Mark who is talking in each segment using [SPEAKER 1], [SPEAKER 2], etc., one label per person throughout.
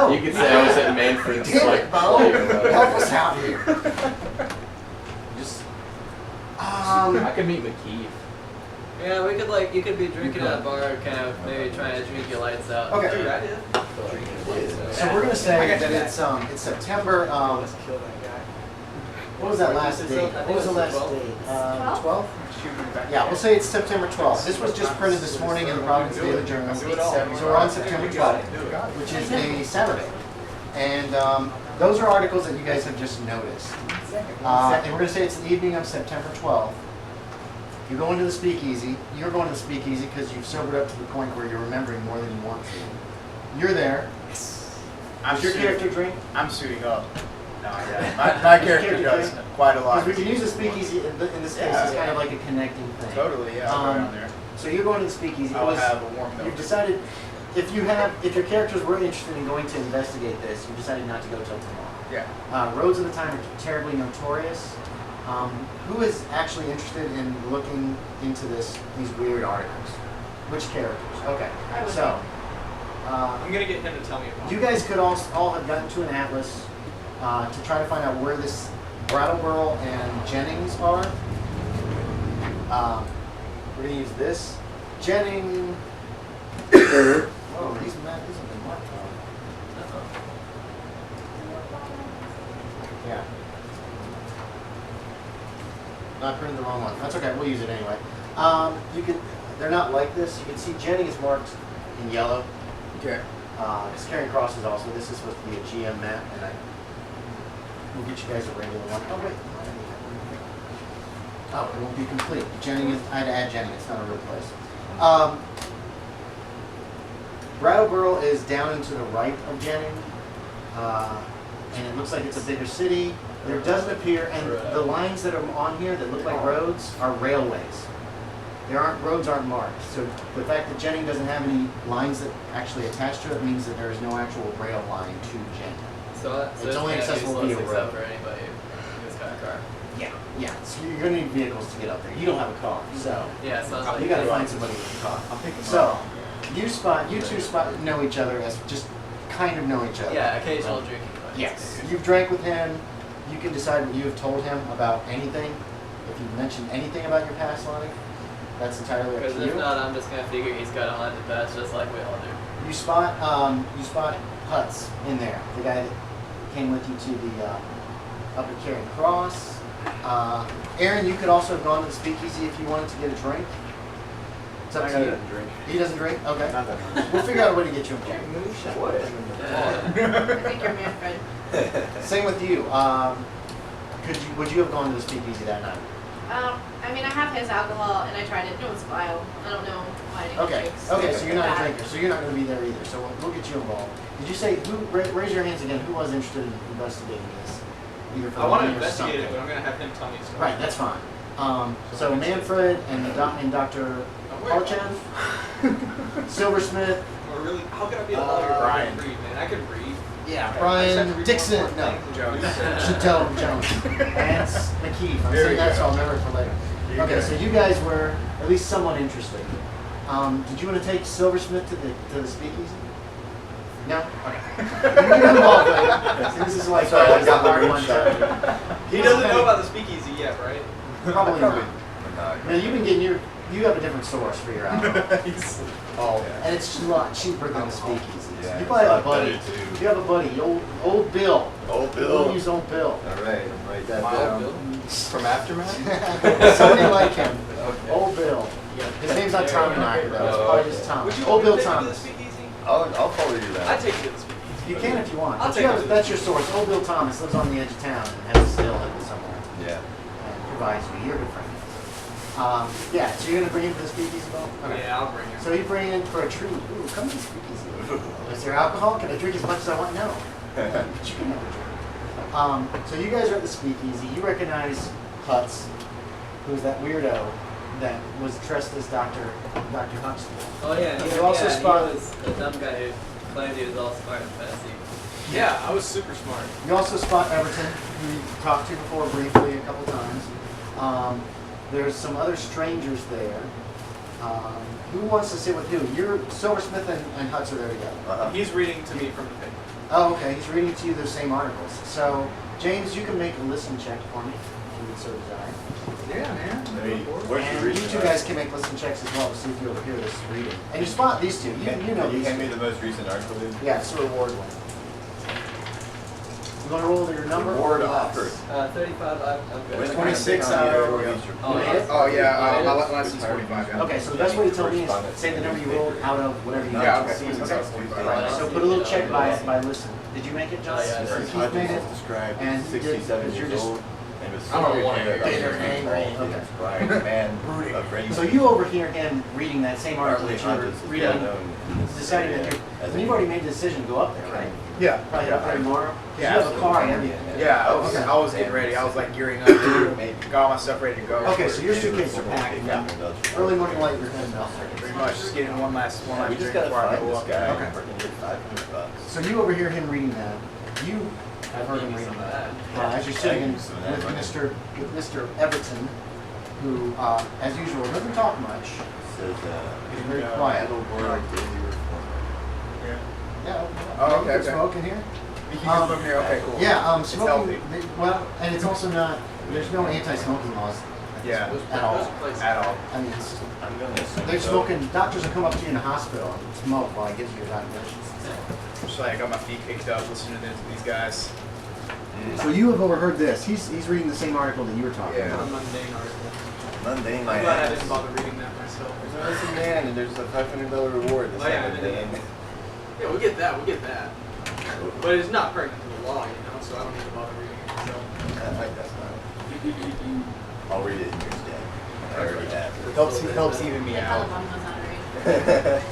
[SPEAKER 1] No!
[SPEAKER 2] You could say I was at Manfred just
[SPEAKER 1] Damn
[SPEAKER 2] like
[SPEAKER 1] it, Bo!
[SPEAKER 2] playing about it.
[SPEAKER 1] Help us out here.
[SPEAKER 2] Just,
[SPEAKER 1] I
[SPEAKER 2] I could meet McKeefe.
[SPEAKER 3] Yeah, we could like, you could be drinking at a bar, kind of maybe trying to drink your lights out.
[SPEAKER 1] Okay.
[SPEAKER 3] Dude, I did.
[SPEAKER 1] So we're gonna say that it's September.
[SPEAKER 3] Let's kill that guy.
[SPEAKER 1] What was that last date? What was the last date? 12th? Yeah, we'll say it's September 12th. This was just printed this morning in the Providence Daily Journal. So we're on September 12th, which is a Saturday. And those are articles that you guys have just noticed. And we're going to say it's the evening of September 12th. You're going to the speakeasy. You're going to the speakeasy because you've sobered up to the point where you're remembering more than you want to. You're there. Does your character drink?
[SPEAKER 4] I'm suiting up. No, yeah. My character does quite a lot.
[SPEAKER 1] Because we can use the speakeasy in this case as kind of like a connecting thing.
[SPEAKER 4] Totally, yeah. I'll go down there.
[SPEAKER 1] So you're going to the speakeasy.
[SPEAKER 4] I'll have a warm milk.
[SPEAKER 1] You've decided, if your characters were interested in going to investigate this, you decided not to go till tomorrow.
[SPEAKER 4] Yeah.
[SPEAKER 1] Roads of the time are terribly notorious. Who is actually interested in looking into these weird articles? Which characters? Okay. So.
[SPEAKER 5] I'm gonna get him to tell me about it.
[SPEAKER 1] You guys could all have gotten to an atlas to try to find out where this Brattleboro and Jennings are. We're going to use this. Jennings. Oh, these maps isn't been marked on. Yeah. I printed the wrong one. That's okay. We'll use it anyway. They're not like this. You can see Jennings marked in yellow.
[SPEAKER 4] Okay.
[SPEAKER 1] It's carrying crosses also. This is supposed to be a GM map, and we'll get you guys a regular one. Oh wait. Oh, it won't be complete. Jennings. I had to add Jennings. It's not a real place. Brattleboro is down and to the right of Jennings, and it looks like it's a bigger city. There doesn't appear, and the lines that are on here that look like roads are railways. Roads aren't marked. So the fact that Jennings doesn't have any lines that actually attach to it means that there is no actual rail line to Jennings.
[SPEAKER 3] So
[SPEAKER 1] it's only accessible via road.
[SPEAKER 3] For anybody who's got a car.
[SPEAKER 1] Yeah. So you're gonna need vehicles to get up there. You don't have a car, so
[SPEAKER 3] Yeah, it sounds like
[SPEAKER 1] you gotta find somebody with a car. So you two know each other as just kind of know each other.
[SPEAKER 3] Yeah, occasional drinking.
[SPEAKER 1] Yes. You've drank with him. You can decide what you have told him about anything. If you've mentioned anything about your past life, that's entirely up to you.
[SPEAKER 3] Because if not, I'm just gonna figure he's got a haunted past just like we all do.
[SPEAKER 1] You spot Hutz in there, the guy that came with you to the up at Carrying Cross. Aaron, you could also have gone to the speakeasy if you wanted to get a drink. It's up to you.
[SPEAKER 2] Doesn't drink.
[SPEAKER 1] He doesn't drink? Okay.
[SPEAKER 2] Not that much.
[SPEAKER 1] We'll figure out a way to get you involved.
[SPEAKER 6] I think you're Manfred.
[SPEAKER 1] Same with you. Would you have gone to the speakeasy that night?
[SPEAKER 6] I mean, I have his alcohol, and I tried it. No, it's vile. I don't know why I didn't drink.
[SPEAKER 1] Okay, so you're not a drinker, so you're not going to be there either. So we'll get you involved. Did you say raise your hands again? Who was interested in investigating this? Either for
[SPEAKER 5] I want to
[SPEAKER 1] money or
[SPEAKER 5] investigate it,
[SPEAKER 1] something?
[SPEAKER 5] but I'm gonna have him tell me a story.
[SPEAKER 1] Right, that's fine. So Manfred and Dr. Polichev, Silversmith.
[SPEAKER 5] Or really, how could I be a lawyer? I can read, man. I can read.
[SPEAKER 1] Yeah,
[SPEAKER 5] Okay,
[SPEAKER 1] Bryan,
[SPEAKER 5] I just have to read
[SPEAKER 1] Dixon,
[SPEAKER 5] one more
[SPEAKER 1] no.
[SPEAKER 5] thing.
[SPEAKER 1] Should tell him Jones. And McKeefe. I'm saying that, so I'll remember it for later. Okay, so you guys were at least somewhat interested. Did you want to take Silversmith to the speakeasy? No? Okay. You get involved later. So this is like
[SPEAKER 2] Sorry, I got the
[SPEAKER 1] hard
[SPEAKER 2] real
[SPEAKER 1] one.
[SPEAKER 5] He doesn't know about the speakeasy yet, right?
[SPEAKER 1] Probably not. No, you've been getting you have a different source for your alcohol. And it's a lot cheaper than the speakeasy.
[SPEAKER 2] Yeah,
[SPEAKER 1] You probably have a
[SPEAKER 2] it's a lot
[SPEAKER 1] buddy.
[SPEAKER 2] better, too.
[SPEAKER 1] You have a buddy, old Bill.
[SPEAKER 2] Old
[SPEAKER 1] We'll use old Bill.
[SPEAKER 2] All right, I'm write that
[SPEAKER 3] Mild
[SPEAKER 2] down. From Aftermath?
[SPEAKER 1] Somebody like him.
[SPEAKER 2] Okay.
[SPEAKER 1] Old Bill. His name's not Tommy Knocker though. It's probably just Thomas.
[SPEAKER 5] Would you
[SPEAKER 1] Old Bill
[SPEAKER 5] take me to the
[SPEAKER 1] Thomas.
[SPEAKER 5] speakeasy?
[SPEAKER 2] I'll follow you there.
[SPEAKER 5] I'd take you to the speakeasy.
[SPEAKER 1] You can if you want.
[SPEAKER 5] I'll
[SPEAKER 1] But
[SPEAKER 5] take
[SPEAKER 1] you
[SPEAKER 5] it
[SPEAKER 1] have-
[SPEAKER 5] to the
[SPEAKER 1] that's your source. Old Bill Thomas lives on the edge of town and has a still hidden somewhere.
[SPEAKER 2] Yeah.
[SPEAKER 1] And provides you. You're a good friend. Yeah, so you're gonna bring him to the speakeasy, Bill? Okay.
[SPEAKER 5] Yeah, I'll bring him.
[SPEAKER 1] So you bring in for a treat. Ooh, come to the speakeasy. Is there alcohol? Can I drink as much as I want? No. But you can have a drink. So you guys are at the speakeasy. You recognize Hutz, who's that weirdo that was dressed as Dr. Hutz.
[SPEAKER 3] Oh yeah,
[SPEAKER 1] You also spot-
[SPEAKER 3] he was the dumb guy who claimed he was all smart and fancy.
[SPEAKER 5] Yeah, I was super smart.
[SPEAKER 1] You also spot Everton, who you talked to before briefly a couple times. There's some other strangers there. Who wants to sit with who? You're Silversmith and Hutz are there together.
[SPEAKER 5] He's reading to me from the paper.
[SPEAKER 1] Oh, okay. He's reading to you those same articles. So, James, you can make a listen check for me, if you would so desire.
[SPEAKER 4] Yeah, man.
[SPEAKER 1] And you two guys can make listen checks as well to see if you overhear this reading. And you spot these two. You know
[SPEAKER 2] You
[SPEAKER 1] these
[SPEAKER 2] hand me
[SPEAKER 1] two.
[SPEAKER 2] the most recent article, dude?
[SPEAKER 1] Yeah, it's a reward one. You want to roll your number?
[SPEAKER 2] Reward
[SPEAKER 1] or less?
[SPEAKER 2] offered.
[SPEAKER 3] 35, I'm good.
[SPEAKER 1] 26
[SPEAKER 2] Oh,
[SPEAKER 1] out of-
[SPEAKER 3] Oh, yeah.
[SPEAKER 4] Oh, yeah, my license is 45, yeah.
[SPEAKER 1] Okay, so the best way to tell me is say the number you rolled out of whatever you
[SPEAKER 4] Yeah,
[SPEAKER 1] got.
[SPEAKER 4] okay.
[SPEAKER 1] Right, so put a little check by it by listen. Did you make it, John?
[SPEAKER 3] Oh, yeah,
[SPEAKER 1] So Keith made it.
[SPEAKER 2] Described
[SPEAKER 1] And you did-
[SPEAKER 2] 67
[SPEAKER 1] you're
[SPEAKER 2] years
[SPEAKER 1] just-
[SPEAKER 2] old. And was
[SPEAKER 4] I don't want to
[SPEAKER 2] surveyed by
[SPEAKER 1] bitter,
[SPEAKER 2] Bryan,
[SPEAKER 1] angry. Okay.
[SPEAKER 2] Bryan, man of brain.
[SPEAKER 1] So you overhear him reading that same article that you were reading, deciding that you're, and you've already made the decision to go up there, right?
[SPEAKER 4] Yeah.
[SPEAKER 1] Probably up there tomorrow? 'Cause
[SPEAKER 4] Yeah,
[SPEAKER 1] You have a car and everything.
[SPEAKER 4] Yeah, I was getting ready. I was like gearing up, got all my stuff ready to go.
[SPEAKER 1] Okay, so your suitcases are packed. Early morning light, you're heading out.
[SPEAKER 4] Pretty much, just getting one last
[SPEAKER 2] We
[SPEAKER 4] drink
[SPEAKER 2] just gotta
[SPEAKER 4] before I
[SPEAKER 2] find
[SPEAKER 4] go
[SPEAKER 2] this
[SPEAKER 4] up.
[SPEAKER 2] guy.
[SPEAKER 1] Okay.
[SPEAKER 2] We're gonna get $500.
[SPEAKER 1] So you overhear him reading that. You have heard him reading that. As you're sitting in with Mr. Everton, who, as usual, doesn't talk much.
[SPEAKER 2] Says,
[SPEAKER 1] He's very quiet.
[SPEAKER 2] Idle board daily reform.
[SPEAKER 1] Yeah.
[SPEAKER 4] Oh,
[SPEAKER 1] you
[SPEAKER 4] okay,
[SPEAKER 1] can
[SPEAKER 4] okay.
[SPEAKER 1] smoke in here.
[SPEAKER 4] You can just look here, okay, cool.
[SPEAKER 1] Yeah,
[SPEAKER 4] It's
[SPEAKER 1] smoking.
[SPEAKER 4] healthy.
[SPEAKER 1] Well, and it's also not. There's no anti-smoking laws.
[SPEAKER 4] Yeah,
[SPEAKER 1] At all.
[SPEAKER 4] at all.
[SPEAKER 1] I mean, it's,
[SPEAKER 2] I'm gonna assume
[SPEAKER 1] they're
[SPEAKER 2] so.
[SPEAKER 1] smoking. Doctors will come up to you in the hospital and smoke while he gives you your diagnosis.
[SPEAKER 4] Just like I got my feet kicked up listening to these guys.
[SPEAKER 1] So you have overheard this. He's reading the same article that you were talking
[SPEAKER 4] Yeah.
[SPEAKER 5] A
[SPEAKER 1] about.
[SPEAKER 5] mundane article.
[SPEAKER 2] Mundane, my
[SPEAKER 5] I'm glad I
[SPEAKER 2] ass.
[SPEAKER 5] didn't bother reading that myself.
[SPEAKER 2] There's a missing man and there's a $500 reward. That's
[SPEAKER 5] Oh, yeah,
[SPEAKER 2] not
[SPEAKER 5] I did.
[SPEAKER 2] mundane.
[SPEAKER 5] Yeah, we'll get that. We'll get that. But it's not pertinent to the law, you know, so I don't need to bother reading it. So.
[SPEAKER 2] That's not. I'll read it in your stead. I already have.
[SPEAKER 4] Helps even me
[SPEAKER 6] Yeah,
[SPEAKER 4] out.
[SPEAKER 6] tell them I'm not reading.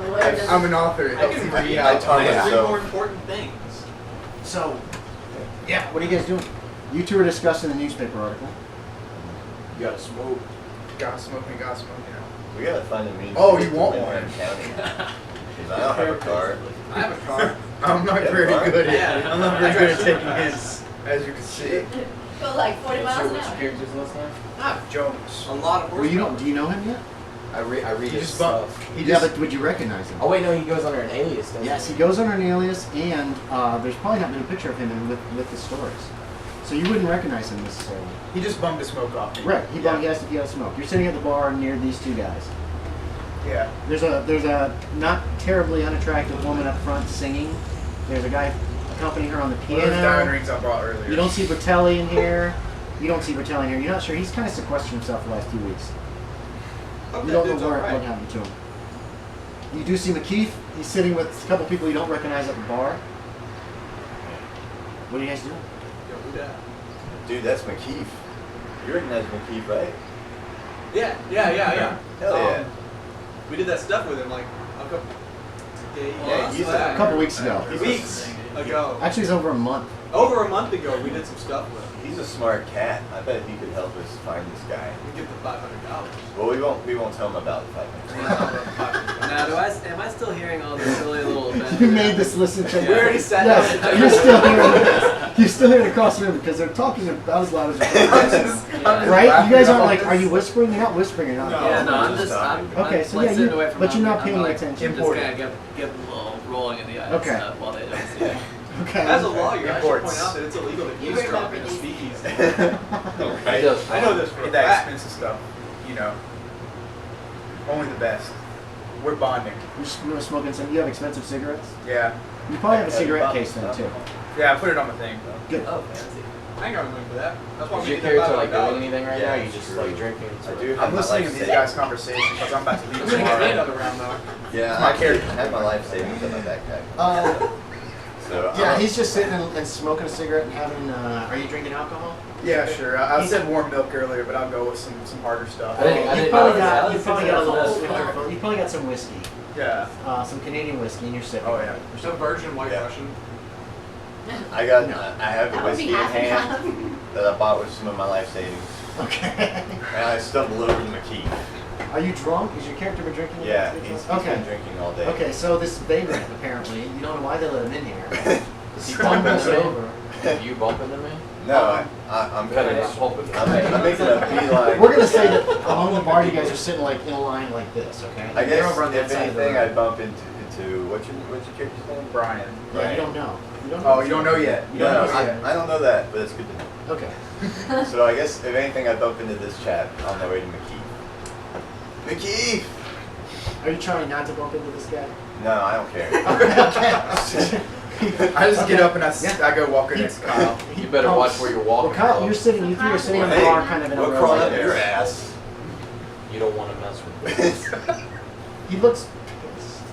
[SPEAKER 6] The lawyer doesn't-
[SPEAKER 4] I'm an author. It
[SPEAKER 5] I
[SPEAKER 4] helps
[SPEAKER 5] can
[SPEAKER 4] even me
[SPEAKER 5] read.
[SPEAKER 2] I
[SPEAKER 4] out.
[SPEAKER 2] taught
[SPEAKER 5] I have
[SPEAKER 2] myself.
[SPEAKER 5] more important things.
[SPEAKER 1] So, yeah, what are you guys doing? You two are discussing the newspaper article.
[SPEAKER 2] You gotta smoke.
[SPEAKER 4] Gotta smoke, you know.
[SPEAKER 2] We gotta find a means.
[SPEAKER 4] Oh,
[SPEAKER 2] to
[SPEAKER 4] you
[SPEAKER 2] get
[SPEAKER 4] want
[SPEAKER 2] to
[SPEAKER 4] one?
[SPEAKER 2] Windham County. 'Cause I don't have a car.
[SPEAKER 5] I have a car.
[SPEAKER 4] I'm not
[SPEAKER 2] Yeah,
[SPEAKER 4] very
[SPEAKER 2] car?
[SPEAKER 4] good
[SPEAKER 5] Yeah.
[SPEAKER 4] at I'm not very good at taking hints, as you can see.
[SPEAKER 6] Go like 40 miles an hour.
[SPEAKER 7] characters last time?
[SPEAKER 5] Ah,
[SPEAKER 4] Jones.
[SPEAKER 5] a lot of
[SPEAKER 1] Well, you
[SPEAKER 5] horsepower.
[SPEAKER 1] do you know him yet?
[SPEAKER 7] I read
[SPEAKER 4] He
[SPEAKER 7] his
[SPEAKER 4] just bumped.
[SPEAKER 7] stuff.
[SPEAKER 4] He
[SPEAKER 1] Yeah,
[SPEAKER 4] just.
[SPEAKER 1] but would you recognize him?
[SPEAKER 7] Oh wait, no, he goes under an alias, doesn't
[SPEAKER 1] Yes, he goes under an alias, and there's probably not been a picture of him with the stories. So you wouldn't recognize him necessarily.
[SPEAKER 4] He just bummed a smoke off me.
[SPEAKER 1] Right, he asked if you had smoke. You're sitting at the bar near these two guys.
[SPEAKER 4] Yeah.
[SPEAKER 1] There's a not terribly unattractive woman up front singing. There's a guy accompanying her on the
[SPEAKER 4] One of those diamond
[SPEAKER 1] piano.
[SPEAKER 4] rings I brought earlier.
[SPEAKER 1] You don't see Bertelli in here. You don't see Bertelli in here. You're not sure. He's kind of sequestered himself the last few weeks.
[SPEAKER 5] Hope
[SPEAKER 1] You
[SPEAKER 5] that
[SPEAKER 1] don't know
[SPEAKER 5] dude's
[SPEAKER 1] what
[SPEAKER 5] alright.
[SPEAKER 1] happened to him. You do see McKeefe. He's sitting with a couple people you don't recognize at the bar. What are you guys doing?
[SPEAKER 5] Yo, who that?
[SPEAKER 2] Dude, that's McKeefe. You recognize McKeefe, right?
[SPEAKER 5] Yeah.
[SPEAKER 2] Hell yeah.
[SPEAKER 5] We did that stuff with him like a couple days.
[SPEAKER 2] Yeah, he's
[SPEAKER 1] A couple weeks ago.
[SPEAKER 5] Weeks ago.
[SPEAKER 1] Actually, it's over a month.
[SPEAKER 5] Over a month ago, we did some stuff with him.
[SPEAKER 2] He's a smart cat. I bet he could help us find this guy.
[SPEAKER 5] We get the $500.
[SPEAKER 2] Well, we won't tell him about the $500.
[SPEAKER 3] Now, am I still hearing all this silly little events?
[SPEAKER 1] You made this listen check.
[SPEAKER 5] We already sat
[SPEAKER 1] Yes,
[SPEAKER 5] down.
[SPEAKER 1] you're still hearing this. You're still hearing across the room because they're talking about as loud as they're talking. Right? You guys aren't like, are you whispering? You're not whispering. You're not.
[SPEAKER 5] No.
[SPEAKER 3] Yeah, no, I'm
[SPEAKER 2] just
[SPEAKER 3] just, I'm,
[SPEAKER 1] Okay,
[SPEAKER 3] I'm
[SPEAKER 1] so
[SPEAKER 3] like
[SPEAKER 1] yeah,
[SPEAKER 3] sitting
[SPEAKER 1] you-
[SPEAKER 3] away from
[SPEAKER 1] but
[SPEAKER 3] them.
[SPEAKER 1] you're not
[SPEAKER 3] I'm
[SPEAKER 1] paying
[SPEAKER 3] like,
[SPEAKER 1] attention.
[SPEAKER 3] I'm just gonna get a little rolling in the eyes
[SPEAKER 1] Okay.
[SPEAKER 3] while they don't see it.
[SPEAKER 1] Okay.
[SPEAKER 5] As a lawyer, I should
[SPEAKER 4] Imports.
[SPEAKER 5] point out that it's illegal to
[SPEAKER 6] You
[SPEAKER 5] eavesdrop in
[SPEAKER 6] remember
[SPEAKER 5] a
[SPEAKER 6] these
[SPEAKER 5] speakeasy.
[SPEAKER 2] Right?
[SPEAKER 5] I know this for a
[SPEAKER 4] That
[SPEAKER 5] fact.
[SPEAKER 4] expensive stuff, you know. Only the best. We're bonding.
[SPEAKER 1] You're smoking some. You have expensive cigarettes.
[SPEAKER 4] Yeah.
[SPEAKER 1] You probably have a cigarette case then too.
[SPEAKER 4] Yeah, I put it on the thing.
[SPEAKER 1] Good.
[SPEAKER 3] Oh, fancy.
[SPEAKER 5] I ain't got room for that. That's why
[SPEAKER 7] Is
[SPEAKER 5] we
[SPEAKER 7] your
[SPEAKER 5] get that
[SPEAKER 7] character like doing
[SPEAKER 5] $500.
[SPEAKER 7] anything right
[SPEAKER 2] Yeah,
[SPEAKER 7] now? You just
[SPEAKER 2] true.
[SPEAKER 7] like drinking?
[SPEAKER 2] I do have
[SPEAKER 4] I'm
[SPEAKER 2] my
[SPEAKER 4] listening to
[SPEAKER 2] life
[SPEAKER 4] these
[SPEAKER 2] savings.
[SPEAKER 4] guys' conversations because I'm about to leave
[SPEAKER 5] I'm gonna get
[SPEAKER 4] tomorrow.
[SPEAKER 5] another round though.
[SPEAKER 2] Yeah,
[SPEAKER 4] My
[SPEAKER 2] I
[SPEAKER 4] character.
[SPEAKER 2] have my life savings in my backpack. So
[SPEAKER 1] Yeah, he's just sitting and smoking a cigarette and having. Are you drinking alcohol?
[SPEAKER 4] Yeah, sure. I said warm milk earlier, but I'll go with some harder stuff.
[SPEAKER 7] I didn't
[SPEAKER 1] You probably
[SPEAKER 7] know
[SPEAKER 1] got.
[SPEAKER 7] that.
[SPEAKER 1] You probably got a little.
[SPEAKER 3] That's
[SPEAKER 1] Swifter, you probably got some whiskey.
[SPEAKER 4] Yeah.
[SPEAKER 1] Some Canadian whiskey in your sipping.
[SPEAKER 4] Oh, yeah.
[SPEAKER 5] There's no virgin white
[SPEAKER 2] Yeah.
[SPEAKER 5] Russian.
[SPEAKER 2] I got.
[SPEAKER 1] No.
[SPEAKER 2] I have a
[SPEAKER 6] That would be
[SPEAKER 2] whiskey in
[SPEAKER 6] half and
[SPEAKER 2] hand
[SPEAKER 6] half.
[SPEAKER 2] that I bought with some of my life savings,
[SPEAKER 1] Okay.
[SPEAKER 2] and I stumbled over to McKeefe.
[SPEAKER 1] Are you drunk? Is your character been drinking?
[SPEAKER 2] Yeah, he's been
[SPEAKER 1] Okay.
[SPEAKER 2] drinking all day.
[SPEAKER 1] Okay, so this vagrant apparently, you don't know why they let him in here.
[SPEAKER 7] Is he
[SPEAKER 1] He
[SPEAKER 7] bumping
[SPEAKER 1] stumbles
[SPEAKER 7] into me?
[SPEAKER 1] over.
[SPEAKER 7] Are you bumping into me?
[SPEAKER 2] No, I'm
[SPEAKER 7] Better
[SPEAKER 2] kind
[SPEAKER 7] not
[SPEAKER 2] of.
[SPEAKER 7] bump into
[SPEAKER 2] I'm making a beeline.
[SPEAKER 1] We're gonna say that along the bar, you guys are sitting like in a line like this, okay?
[SPEAKER 2] I
[SPEAKER 1] They're
[SPEAKER 2] guess
[SPEAKER 1] over on that
[SPEAKER 2] if
[SPEAKER 1] side of the
[SPEAKER 2] anything,
[SPEAKER 1] room.
[SPEAKER 2] I'd bump into to what's your character's name?
[SPEAKER 4] Brian.
[SPEAKER 1] Yeah, you don't know.
[SPEAKER 4] Oh, you don't know yet. You don't know
[SPEAKER 2] I
[SPEAKER 4] yet.
[SPEAKER 2] don't know that, but it's good to know.
[SPEAKER 1] Okay.
[SPEAKER 2] So I guess if anything, I bump into this chat on my way to McKeefe. McKeefe!
[SPEAKER 1] Are you trying not to bump into this guy?
[SPEAKER 2] No, I don't care.
[SPEAKER 1] Okay.
[SPEAKER 4] I just get up and I go walking next to Kyle.
[SPEAKER 7] You better watch where you're walking.
[SPEAKER 1] Well, Kyle,
[SPEAKER 7] bro.
[SPEAKER 1] you three are sitting in the
[SPEAKER 2] Hey,
[SPEAKER 1] bar kind of in a
[SPEAKER 2] we'll
[SPEAKER 1] row.
[SPEAKER 2] crawl
[SPEAKER 1] like
[SPEAKER 2] up your
[SPEAKER 1] this.
[SPEAKER 2] ass.
[SPEAKER 7] You don't want to mess with this.
[SPEAKER 1] He looks pissed.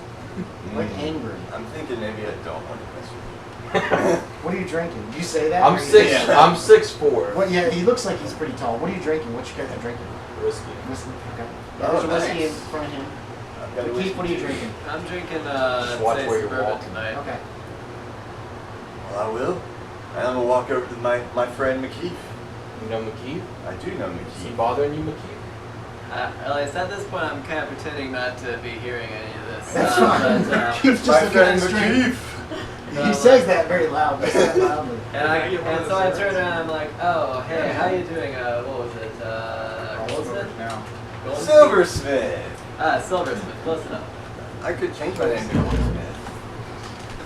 [SPEAKER 1] Like angry.
[SPEAKER 2] I'm thinking maybe I don't want to mess with you.
[SPEAKER 1] What are you drinking? Did you say that?
[SPEAKER 7] I'm
[SPEAKER 1] Or you-
[SPEAKER 7] 6.
[SPEAKER 2] Yeah.
[SPEAKER 7] I'm 6'4".
[SPEAKER 1] Well, yeah, he looks like he's pretty tall. What are you drinking? What's your character drinking?
[SPEAKER 7] Whiskey.
[SPEAKER 1] Whiskey. Okay.
[SPEAKER 2] Oh,
[SPEAKER 1] There's a whiskey
[SPEAKER 2] nice.
[SPEAKER 1] in front of him.
[SPEAKER 2] I've got a
[SPEAKER 1] Keith,
[SPEAKER 2] whiskey
[SPEAKER 1] what are you
[SPEAKER 2] too.
[SPEAKER 1] drinking?
[SPEAKER 3] I'm drinking
[SPEAKER 7] Just watch
[SPEAKER 3] say
[SPEAKER 7] where you're
[SPEAKER 3] Suburban
[SPEAKER 7] walking.
[SPEAKER 3] tonight.
[SPEAKER 1] Okay.
[SPEAKER 2] Well, I will. And I'm gonna walk over to my friend McKeefe.
[SPEAKER 7] You know McKeefe?
[SPEAKER 2] I do know
[SPEAKER 7] Is he
[SPEAKER 2] McKeefe.
[SPEAKER 7] bothering you, McKeefe?
[SPEAKER 3] At least at this point, I'm kind of pretending not to be hearing any of this.
[SPEAKER 1] That's fine.
[SPEAKER 3] But,
[SPEAKER 1] Keith's just
[SPEAKER 2] My
[SPEAKER 1] looking
[SPEAKER 2] friend
[SPEAKER 1] at straight.
[SPEAKER 2] McKeefe.
[SPEAKER 1] He says that very loud. He says that loudly.
[SPEAKER 3] and so I turn around and I'm like, oh, hey, how you doing? What was it? Goldsmith?
[SPEAKER 4] Now.
[SPEAKER 3] Goldsmith?
[SPEAKER 2] Silversmith.
[SPEAKER 3] Silversmith, close enough.
[SPEAKER 2] I could change my name to Goldsmith.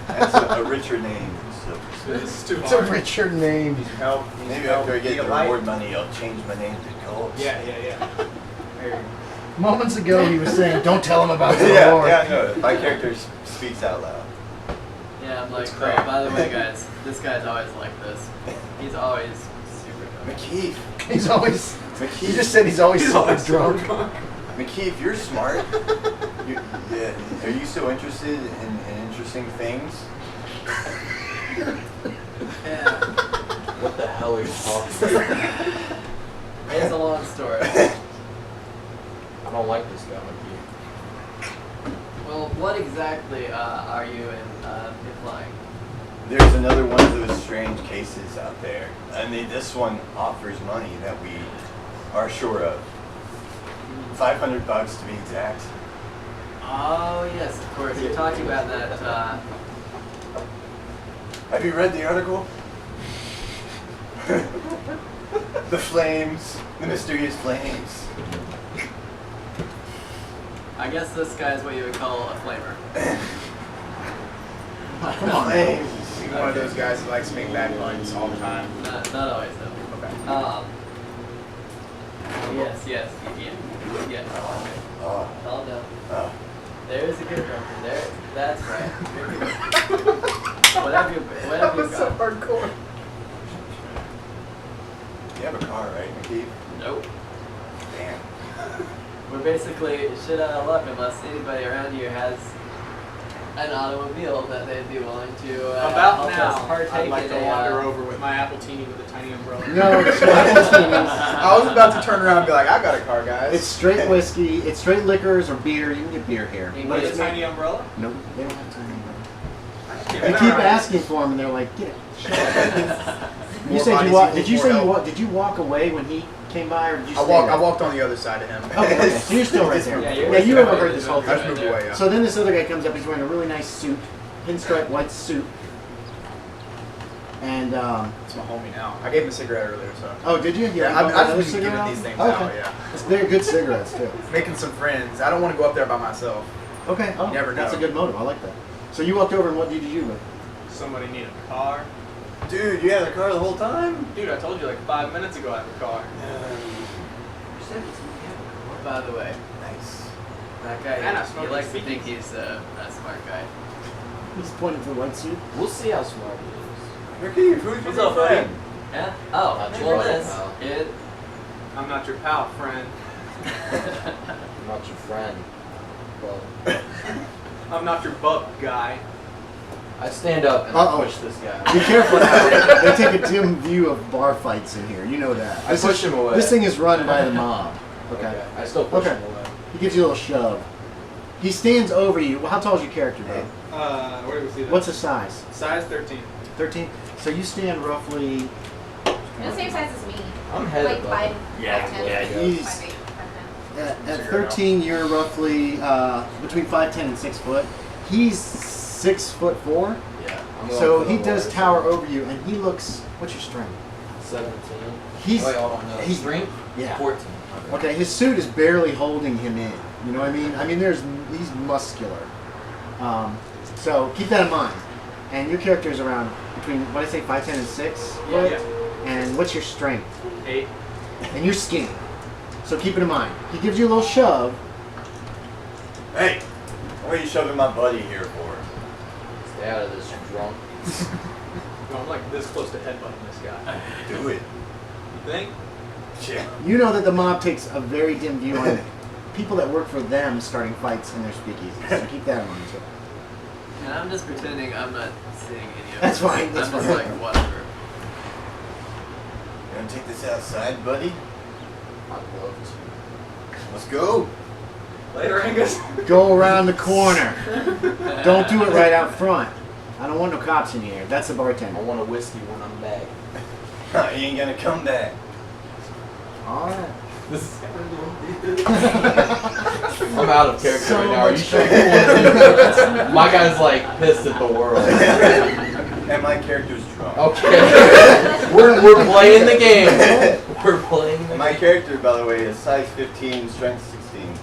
[SPEAKER 2] That's a richer name than Silversmith.
[SPEAKER 5] This is too
[SPEAKER 1] It's a
[SPEAKER 5] hard.
[SPEAKER 1] richer name.
[SPEAKER 4] Help.
[SPEAKER 2] Maybe after I get the reward money, I'll change my name to Gold.
[SPEAKER 5] Yeah.
[SPEAKER 4] There you go.
[SPEAKER 1] Moments ago, he was saying, "Don't tell him about the
[SPEAKER 2] Yeah,
[SPEAKER 1] reward."
[SPEAKER 2] yeah, I know. My character speaks out loud.
[SPEAKER 3] Yeah, I'm like,
[SPEAKER 4] It's
[SPEAKER 3] oh,
[SPEAKER 4] great.
[SPEAKER 3] by the way, guys, this guy's always like this. He's always super drunk.
[SPEAKER 2] McKeefe.
[SPEAKER 1] He's always.
[SPEAKER 2] McKeefe.
[SPEAKER 1] You just said he's always super drunk.
[SPEAKER 2] McKeefe, you're smart. Yeah, are you so interested in interesting things?
[SPEAKER 3] Yeah,
[SPEAKER 7] What the hell are you talking about?
[SPEAKER 3] it's a long story.
[SPEAKER 7] I don't like this guy, McKeefe.
[SPEAKER 3] Well, what exactly are you implying?
[SPEAKER 2] There's another one of those strange cases out there. I mean, this one offers money that we are sure of. $500 to be exact.
[SPEAKER 3] Oh, yes, of course. You're talking about that,
[SPEAKER 2] Have you read the article? The flames, the mysterious flames.
[SPEAKER 3] I guess this guy's what you would call a flamer.
[SPEAKER 1] Come on, hey.
[SPEAKER 4] He's one of those guys who likes to make bad puns all the time.
[SPEAKER 3] Not always, though.
[SPEAKER 4] Okay.
[SPEAKER 3] Yes.
[SPEAKER 2] Oh,
[SPEAKER 3] Calm down.
[SPEAKER 2] oh.
[SPEAKER 3] There's a good drunker there. That's right. Whatever you got.
[SPEAKER 4] hardcore.
[SPEAKER 2] You have a car, right, McKeefe?
[SPEAKER 3] Nope.
[SPEAKER 2] Damn.
[SPEAKER 3] We're basically shit out of luck unless anybody around here has an automobile that they'd be willing to
[SPEAKER 5] About
[SPEAKER 3] help us
[SPEAKER 5] now,
[SPEAKER 3] partake
[SPEAKER 5] I'd like
[SPEAKER 3] in
[SPEAKER 5] to
[SPEAKER 3] a,
[SPEAKER 5] wander over with my Appletini with a tiny umbrella.
[SPEAKER 1] No, it's straight
[SPEAKER 4] I was about to turn around and be like, I got a car, guys.
[SPEAKER 1] It's straight whiskey. It's straight liquors or beer. You can get beer here.
[SPEAKER 3] You
[SPEAKER 1] But
[SPEAKER 3] can
[SPEAKER 5] With
[SPEAKER 1] it's
[SPEAKER 5] a tiny umbrella?
[SPEAKER 1] no, they don't have time.
[SPEAKER 5] Yeah,
[SPEAKER 1] They
[SPEAKER 5] all
[SPEAKER 1] keep
[SPEAKER 5] right.
[SPEAKER 1] asking for them, and they're like, "Get it." You
[SPEAKER 4] More
[SPEAKER 1] said
[SPEAKER 4] bodies
[SPEAKER 1] you walked.
[SPEAKER 4] equals
[SPEAKER 1] Did you
[SPEAKER 4] more
[SPEAKER 1] say you
[SPEAKER 4] help.
[SPEAKER 1] walked? Did you walk away when he came by, or did you?
[SPEAKER 4] I
[SPEAKER 1] stay
[SPEAKER 4] walked.
[SPEAKER 1] there?
[SPEAKER 4] I walked on the other side of him.
[SPEAKER 1] Okay, so you're still right there.
[SPEAKER 3] Yeah,
[SPEAKER 1] Yeah,
[SPEAKER 3] you're
[SPEAKER 1] you
[SPEAKER 3] right
[SPEAKER 1] overheard
[SPEAKER 3] there.
[SPEAKER 1] this whole
[SPEAKER 4] I
[SPEAKER 1] thing.
[SPEAKER 4] just moved
[SPEAKER 3] there.
[SPEAKER 4] away. Yeah.
[SPEAKER 1] So then this other guy comes up. He's wearing a really nice suit, pinstripe white suit, and
[SPEAKER 4] It's my homie now. I gave him a cigarette earlier, so.
[SPEAKER 1] oh, did you?
[SPEAKER 4] Yeah,
[SPEAKER 1] you
[SPEAKER 4] I've
[SPEAKER 1] another
[SPEAKER 4] just been giving
[SPEAKER 1] cigarette
[SPEAKER 4] these
[SPEAKER 1] out?
[SPEAKER 4] things
[SPEAKER 1] Okay.
[SPEAKER 4] out. Yeah.
[SPEAKER 1] They're good cigarettes too.
[SPEAKER 4] Making some friends. I don't want to go up there by myself.
[SPEAKER 1] Okay. Oh,
[SPEAKER 4] Never
[SPEAKER 1] that's a
[SPEAKER 4] know.
[SPEAKER 1] good motive. I like that. So you walked over, and what did you do?
[SPEAKER 5] Somebody need a car.
[SPEAKER 2] Dude, you had a car the whole time?
[SPEAKER 5] Dude, I told you like 5 minutes ago I have a car.
[SPEAKER 3] By the way,
[SPEAKER 2] Nice.
[SPEAKER 3] that guy,
[SPEAKER 5] And I
[SPEAKER 3] he
[SPEAKER 5] smoke
[SPEAKER 3] likes to
[SPEAKER 5] his
[SPEAKER 3] think he's a smart guy.
[SPEAKER 1] He's pointing to the white suit.
[SPEAKER 7] We'll see how smart he is.
[SPEAKER 2] McKeefe, who's
[SPEAKER 3] What's
[SPEAKER 2] your
[SPEAKER 3] up, buddy?
[SPEAKER 2] friend?
[SPEAKER 3] Yeah? Oh,
[SPEAKER 7] Not
[SPEAKER 3] well,
[SPEAKER 7] your
[SPEAKER 3] this
[SPEAKER 7] pal.
[SPEAKER 3] kid.
[SPEAKER 5] I'm not your pal, friend.
[SPEAKER 7] I'm not your friend. But
[SPEAKER 5] I'm not your bub guy.
[SPEAKER 7] I stand up and
[SPEAKER 1] Uh-oh.
[SPEAKER 7] I push this guy.
[SPEAKER 1] Be careful now. They take a dim view of bar fights in here. You know that.
[SPEAKER 7] I push him away.
[SPEAKER 1] This thing is run by the mob. Okay.
[SPEAKER 7] I still push
[SPEAKER 1] Okay.
[SPEAKER 7] him away.
[SPEAKER 1] He gives you a little shove. He stands over you. Well, how tall is your character, bro?
[SPEAKER 5] Where do we see that?
[SPEAKER 1] What's the size?
[SPEAKER 5] Size 13.
[SPEAKER 1] 13? So you stand roughly...
[SPEAKER 6] You're the same size as me.
[SPEAKER 7] I'm headed
[SPEAKER 6] Like
[SPEAKER 7] up.
[SPEAKER 6] 5,
[SPEAKER 2] Yeah,
[SPEAKER 6] 5'10".
[SPEAKER 2] yeah,
[SPEAKER 1] he's-
[SPEAKER 6] 5'8", 5'10".
[SPEAKER 1] At 13, you're roughly between 5'10 and 6 foot. He's 6'4".
[SPEAKER 7] Yeah. I'm going
[SPEAKER 1] So
[SPEAKER 7] for
[SPEAKER 1] he
[SPEAKER 7] the
[SPEAKER 1] does
[SPEAKER 7] lowest.
[SPEAKER 1] tower over you, and he looks... What's your strength?
[SPEAKER 7] 17.
[SPEAKER 1] He's-
[SPEAKER 7] Wait, hold on. No.
[SPEAKER 1] he's-
[SPEAKER 7] Strength?
[SPEAKER 1] Yeah.
[SPEAKER 7] 14.
[SPEAKER 1] Okay, his suit is barely holding him in. You know what I mean? I mean, he's muscular. So keep that in mind. And your character is around between, what did I say, 5'10" and 6 foot?
[SPEAKER 5] Yeah.
[SPEAKER 1] And what's your strength?
[SPEAKER 5] 8.
[SPEAKER 1] And you're skinny. So keep it in mind. He gives you a little shove.
[SPEAKER 2] Hey, what are you shoving my buddy here for?
[SPEAKER 7] Stay out of this, drunk.
[SPEAKER 5] No, I'm like this close to headbutting this guy.
[SPEAKER 2] Do it.
[SPEAKER 5] You think?
[SPEAKER 2] Yeah.
[SPEAKER 1] You know that the mob takes a very dim view on people that work for them starting fights in their speakeasies. So keep that in mind too.
[SPEAKER 3] And I'm just pretending I'm not seeing any of
[SPEAKER 1] That's
[SPEAKER 3] this.
[SPEAKER 1] fine, that's
[SPEAKER 3] I'm just
[SPEAKER 1] fine.
[SPEAKER 3] like, whatever.
[SPEAKER 2] You wanna take this outside, buddy?
[SPEAKER 7] I'd love to.
[SPEAKER 2] Let's go.
[SPEAKER 5] Later, Angus.
[SPEAKER 1] Go around the corner. Don't do it right out front. I don't want no cops in here. That's the
[SPEAKER 7] I
[SPEAKER 1] bartender.
[SPEAKER 7] want a whiskey when I'm back.
[SPEAKER 2] He ain't gonna come back.
[SPEAKER 1] All right.
[SPEAKER 7] This is I'm out of character
[SPEAKER 1] So
[SPEAKER 7] right now. Are you
[SPEAKER 1] much
[SPEAKER 7] sure you want to do this? My guy's like pissed at the world.
[SPEAKER 2] And my character's drunk.
[SPEAKER 7] Okay. we're playing the game. We're playing the
[SPEAKER 2] My
[SPEAKER 7] game.
[SPEAKER 2] character, by the way, is size 15, strength 16.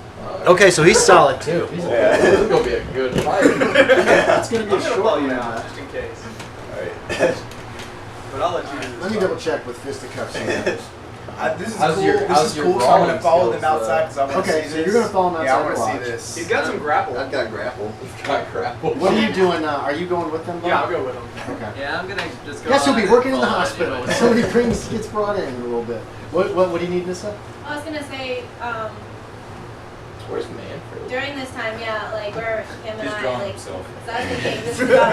[SPEAKER 1] Okay, so he's solid too.
[SPEAKER 2] Yeah.
[SPEAKER 7] This is gonna be a good fight.
[SPEAKER 1] It's gonna be a
[SPEAKER 5] I'm gonna
[SPEAKER 1] short
[SPEAKER 5] follow you
[SPEAKER 1] one.
[SPEAKER 5] now, just in case.
[SPEAKER 2] Alright.
[SPEAKER 5] But I'll let you do this.
[SPEAKER 1] Let me double check with fisticuffs here.
[SPEAKER 4] This is
[SPEAKER 7] How's
[SPEAKER 4] cool.
[SPEAKER 7] your-
[SPEAKER 4] This
[SPEAKER 7] how's
[SPEAKER 4] is
[SPEAKER 7] your
[SPEAKER 4] cool. So I'm gonna
[SPEAKER 7] brawling
[SPEAKER 4] follow them
[SPEAKER 7] skills,
[SPEAKER 4] outside because I want to
[SPEAKER 1] Okay,
[SPEAKER 4] see
[SPEAKER 1] so
[SPEAKER 4] this.
[SPEAKER 1] you're gonna follow them
[SPEAKER 4] Yeah, I
[SPEAKER 1] outside
[SPEAKER 4] want
[SPEAKER 1] the
[SPEAKER 4] to
[SPEAKER 1] lodge.
[SPEAKER 4] see this.
[SPEAKER 5] He's got some grapple.
[SPEAKER 2] I've got grapple.
[SPEAKER 7] Got grapple.
[SPEAKER 1] What are you doing? Are you going with them? Bob?
[SPEAKER 5] Yeah, I'll go with him.
[SPEAKER 1] Okay.
[SPEAKER 3] Yeah, I'm gonna just go.
[SPEAKER 1] Guess who'll
[SPEAKER 3] on
[SPEAKER 1] be
[SPEAKER 3] and
[SPEAKER 1] working in the
[SPEAKER 3] follow
[SPEAKER 1] hospital
[SPEAKER 3] anyway.
[SPEAKER 1] when somebody gets brought in a little bit. What do you need, Nissa?
[SPEAKER 6] I was gonna say,
[SPEAKER 7] Where's Manfred?
[SPEAKER 6] during this time, yeah, like where him and
[SPEAKER 4] He's
[SPEAKER 6] I,
[SPEAKER 4] drawing
[SPEAKER 6] like,
[SPEAKER 4] himself.
[SPEAKER 6] so I was thinking, this is about,